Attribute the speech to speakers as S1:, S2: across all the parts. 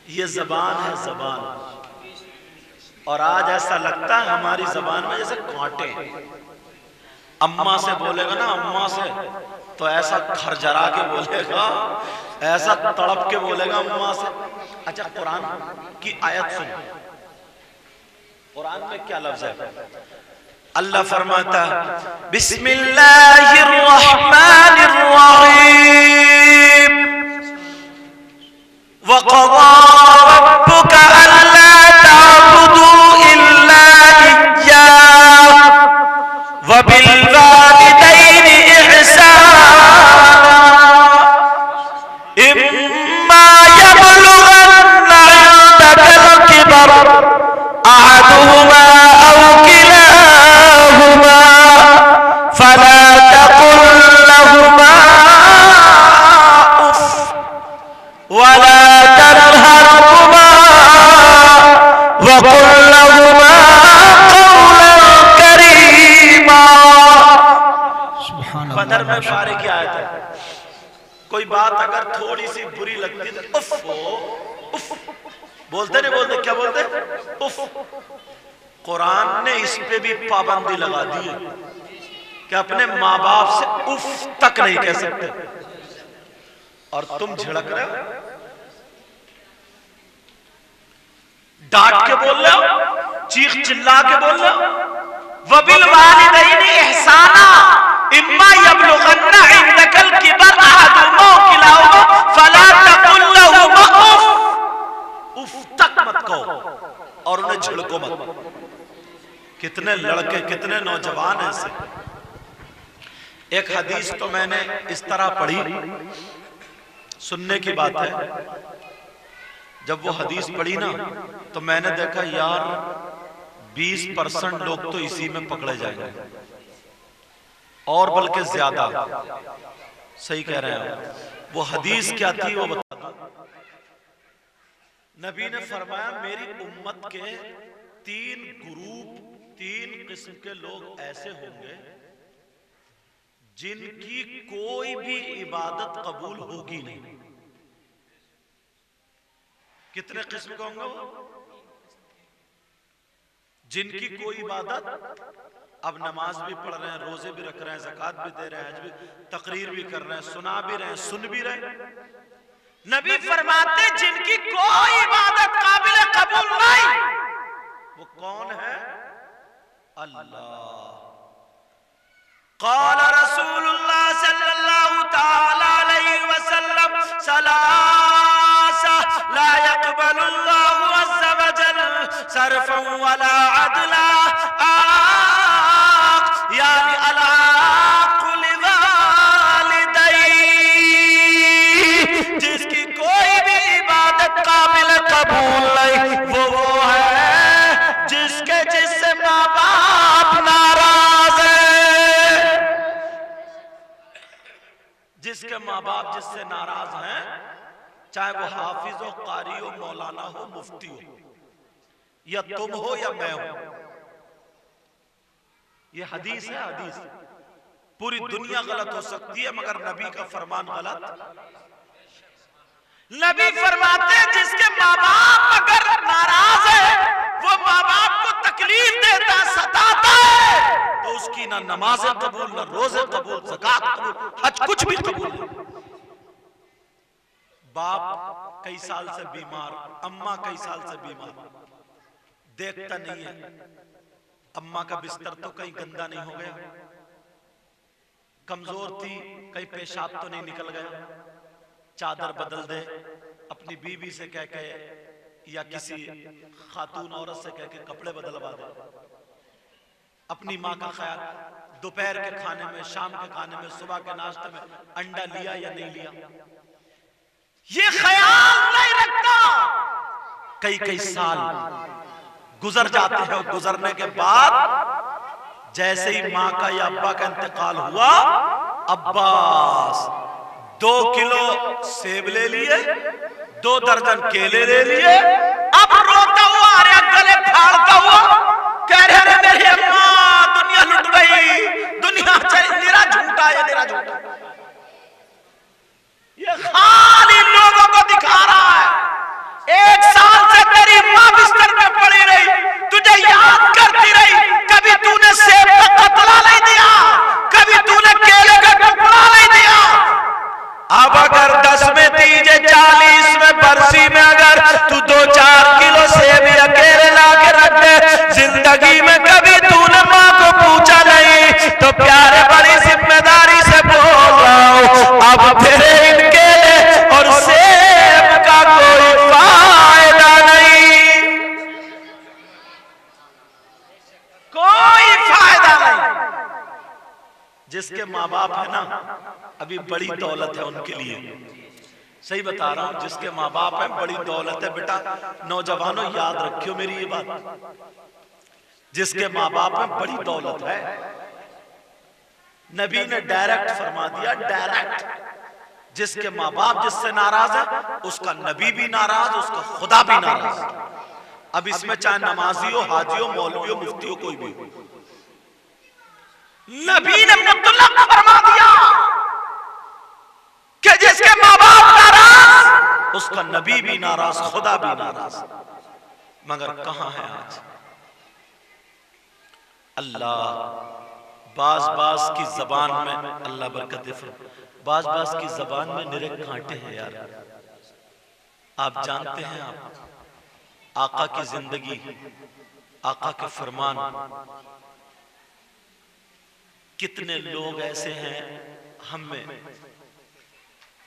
S1: ये जबान है जबान। और आज ऐसा लगता है हमारी जबान में जैसे कांटे। अम्मा से बोलेगा ना, अम्मा से, तो ऐसा खरजरा के बोलेगा, ऐसा तड़प के बोलेगा अम्मा से। अच्छा, कुरान की आयत सुनो, कुरान में क्या लफ्ज है? अल्लाह फरमाता है बिस्मिल्लाहिर्रहमानिर्रहीम वक़ज़ा रब्बुका अल्ला ताबुदू इल्ला इय्याहु व बिल वालिदैनि इहसाना इम्मा यबलुगन्ना इंदकल किबर अहदुहुमा औ किलाहुमा फला तकुल लहुमा उफ वला तनहरहुमा वकुल लहुमा कौलन करीमा। बदर में पारे की आयत है। कोई बात अगर थोड़ी सी बुरी लगती तो उफ उफ बोलते नहीं बोलते, क्या बोलते? उफ। कुरान ने इस पे भी पाबंदी लगा दी है कि अपने माँ बाप से उफ तक नहीं कह सकते। और तुम झिड़क रहे हो, डांट के बोल रहे हो, चीख चिल्ला के बोल रहे हो। वबिल वालिदैनि इहसाना इम्मा यबलुगन्ना इंदकल किबर अहदुहुमा औ किलाहुमा फला तकुल लहुमा उफ। उफ तक मत कहो और उन्हें झिड़को मत। कितने लड़के, कितने नौजवान ऐसे। एक हदीस तो मैंने इस तरह पढ़ी, सुनने की बात है। जब वो हदीस पढ़ी ना तो मैंने देखा यार 20% लोग तो इसी में पकड़े जाएंगे, और बल्कि ज्यादा। सही कह रहे हैं। वो हदीस क्या थी वो बता दो। नबी ने फरमाया मेरी उम्मत के 3 ग्रुप, 3 किस्म के लोग ऐसे होंगे जिनकी कोई भी इबादत कबूल होगी नहीं। कितने किस्म के होंगे वो? जिनकी कोई इबादत, अब नमाज भी पढ़ रहे हैं, रोजे भी रख रहे हैं, ज़कात भी दे रहे हैं, हज भी, तकरीर भी कर रहे हैं, सुना भी रहे हैं, सुन भी रहे हैं। नबी फरमाते जिनकी कोई इबादत काबिल कबूल नहीं, वो कौन है? अल्लाह। क़ाल रसूलुल्लाह सल्लल्लाहु तआला अलैहि वसल्लम सलासा ला यक़बलुल्लाहु अज़्ज़ा व जल सरफन वला अदला यानी अल-आक़ु लिवालिदै। जिसकी कोई भी इबादत काबिल कबूल नहीं, वो है जिससे माँ बाप नाराज है। जिसके माँ बाप जिससे नाराज हैं, चाहे वो हाफिज हो, कारी हो, मौलाना हो, मुफ्ती हो, या तुम हो या मैं हो। ये हदीस है, हदीस। पूरी दुनिया गलत हो सकती है मगर नबी का फरमान गलत। नबी फरमाते हैं जिसके माँ बाप अगर नाराज है, वो माँ बाप को तकलीफ देता, सताता है, तो उसकी ना नमाज़ें कबूल, ना रोजे कबूल, ज़कात कबूल, हज कुछ भी कबूल नहीं। बाप कई साल से बीमार, अम्मा कई साल से बीमार, देखता नहीं है। अम्मा का बिस्तर तो कहीं गंदा नहीं हो गया, कमजोर थी, कहीं पेशाब तो नहीं निकल गया, चादर बदल दे, अपनी बीवी से कह के या किसी खातून औरत से कह के कपड़े बदलवा दे। अपनी माँ का ख्याल, दोपहर के खाने में, शाम के खाने में, सुबह के नाश्ते में अंडा लिया या नहीं लिया, ये ख्याल नहीं रखता। कई कई साल गुजर जाते हैं। गुजरने के बाद जैसे ही माँ का या अब्बा का इंतकाल हुआ, अब्बास 2 किलो सेब ले लिए, 2 दर्जन केले ले लिए। अब रोता हुआ, अरे गले फाड़ता हुआ कह रहे मेरी अम्मा दुनिया लुट गई, दुनिया निरा झूठा है, निरा झूठा। ये खाली लोगों को दिखा रहा है। एक जिसके माँ बाप है ना, अभी बड़ी दौलत है उनके लिए। सही बता रहा हूं, जिसके माँ बाप है बड़ी दौलत है। बेटा नौजवानों याद रखियो मेरी ये बात, जिसके माँ बाप है बड़ी दौलत है। नबी ने डायरेक्ट फरमा दिया, डायरेक्ट, जिसके माँ बाप जिससे नाराज है उसका नबी भी नाराज, उसका खुदा भी नाराज। अब इसमें चाहे नमाजी हो, हाजी हो, मौलवी हो, मुफ्ती हो, कोई भी हो, नबी ने मुतल्लक फरमा दिया कि जिसके माँ बाप नाराज उसका नबी भी नाराज, खुदा भी नाराज। मगर कहां है आज? अल्लाह बाज बाज की जबान में, अल्लाह बरकत फरमाए, बाज बाज की जबान में निरे कांटे हैं यार। आप जानते हैं, आप आका की जिंदगी, आका के फरमान, कितने लोग ऐसे हैं हमें,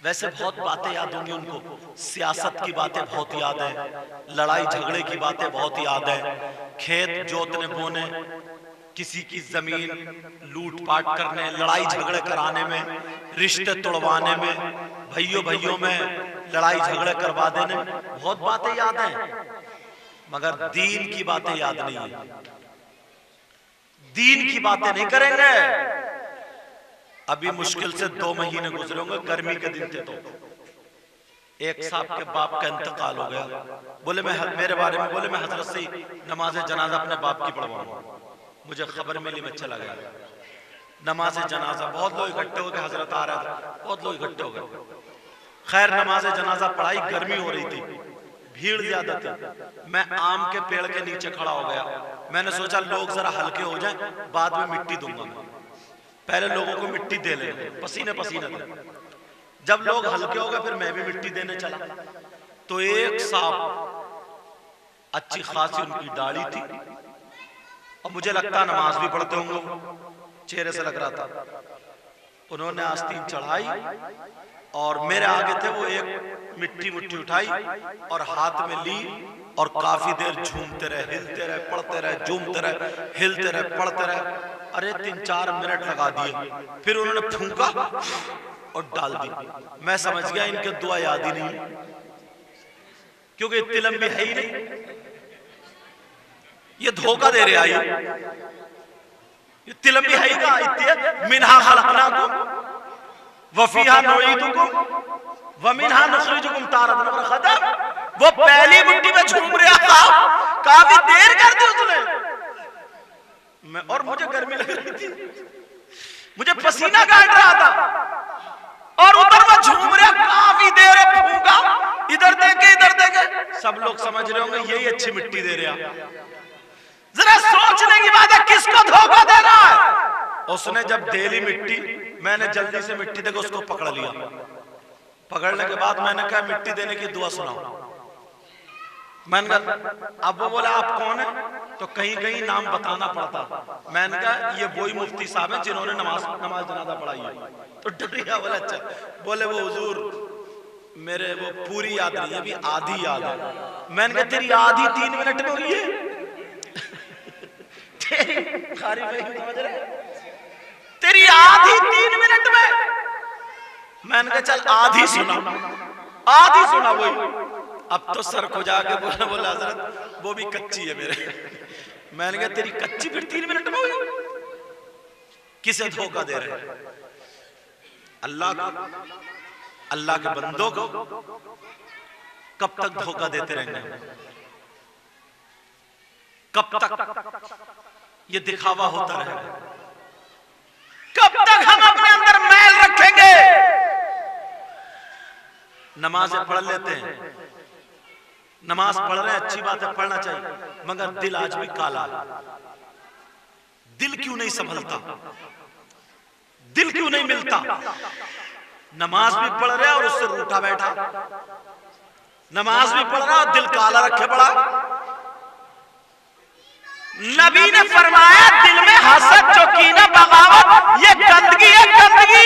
S1: वैसे बहुत बातें याद होंगी उनको, सियासत की बातें बहुत याद है, लड़ाई झगड़े की बातें बहुत याद है, खेत जोतने बोने, किसी की जमीन लूटपाट करने, लड़ाई झगड़े कराने में, रिश्ते तोड़वाने में, भाइयों भाइयों में लड़ाई झगड़े करवा देने में बहुत बातें याद हैं, मगर दीन की बातें याद नहीं है। दीन की बातें नहीं करेंगे। अभी मुश्किल से 2 महीने गुजरे होंगे, गर्मी के दिन थे, तो एक साहब के बाप का इंतकाल हो गया। बोले मैं, मेरे बारे में बोले, मैं हजरत से नमाज जनाजा अपने बाप की पढ़वाऊंगा। मुझे खबर मिली, मैं चला गया नमाज जनाजा। बहुत लोग इकट्ठे हो गए, हजरत आ रहा था, बहुत लोग इकट्ठे हो गए। खैर नमाज जनाजा पढ़ाई, गर्मी हो रही थी, भीड़ ज्यादा थी। मैं आम के पेड़ के नीचे खड़ा हो गया। मैंने सोचा लोग जरा हल्के हो जाएं, बाद में मिट्टी दूंगा मैं, पहले लोगों को मिट्टी दे ले, पसीने पसीने दे। जब लोग हल्के हो गए फिर मैं भी मिट्टी देने चला। तो एक साहब, अच्छी खासी उनकी दाढ़ी थी और मुझे लगता नमाज भी पढ़ते होंगे, चेहरे से लग रहा था। उन्होंने आस्तीन चढ़ाई और मेरे आगे थे, वो एक मिट्टी मुट्ठी उठाई और हाथ में ली और काफी देर झूमते रहे, हिलते रहे, पढ़ते रहे, झूमते रहे, हिलते रहे, पढ़ते रहे। अरे 3-4 मिनट लगा दिए। फिर उन्होंने फूंका और डाल दी। मैं समझ गया इनके दुआ याद ही नहीं, क्योंकि इतनी लंबी है ही नहीं, ये धोखा दे रहे आई। इतनी लंबी है ही का, इतनी मिनहा खलकनाकुम व फीहा नुईदुकुम व मिनहा नुखरिजुकुम तारतन उखरा। वो पहली मुट्ठी में झूम रहा था, काफी देर कर दी उसने। मैं, और मुझे गर्मी लग रही थी, मुझे पसीना काट रहा था, और उधर वो झूम रहा, काफी देर फूंका, इधर देखे इधर देखे। सब लोग समझ रहे होंगे यही अच्छी मिट्टी दे रहा। जरा सोचने की बात है, किसको धोखा दे रहा है। उसने जब दे ली मिट्टी, मैंने जल्दी से मिट्टी देकर उसको पकड़ लिया। पकड़ने के बाद मैंने कहा मिट्टी देने की दुआ सुनाओ। मैंने कहा, अब वो बोला आप कौन है, तो कहीं कहीं नाम बताना पड़ता। मैंने कहा ये वही मुफ्ती साहब हैं जिन्होंने नमाज जनाजा पढ़ाई है। तो डर गया, बोला अच्छा। बोले वो हुजूर मेरे वो पूरी याद नहीं है, अभी आधी याद है। मैंने कहा तेरी आधी 3 मिनट में हुई है। तेरी आधी 3 मिनट में। मैंने कहा चल आधी सुना, आधी सुना वही। अब तो सर को जाके बोला हजरत वो भी कच्ची है मेरे। मैंने कहा तेरी कच्ची फिर 3 मिनट में हुई। किसे धोखा दे रहे हैं? अल्लाह को, अल्लाह के बंदों को। कब तक धोखा देते रहेंगे? कब तक ये दिखावा होता रहेगा? कब तक हम अपने अंदर मैल रखेंगे? नमाजें पढ़ लेते हैं, नमाज पढ़ रहे हैं, अच्छी बात है, पढ़ना चाहिए, मगर दिल आज भी काला है। दिल क्यों नहीं संभलता? दिल क्यों नहीं मिलता? नमाज भी पढ़ रहे और उससे रूठा बैठा, नमाज भी पढ़ रहा और दिल काला रखे पड़ा। नबी ने फरमाया दिल में हसद, जो कीना, बगावत, ये गंदगी है, गंदगी।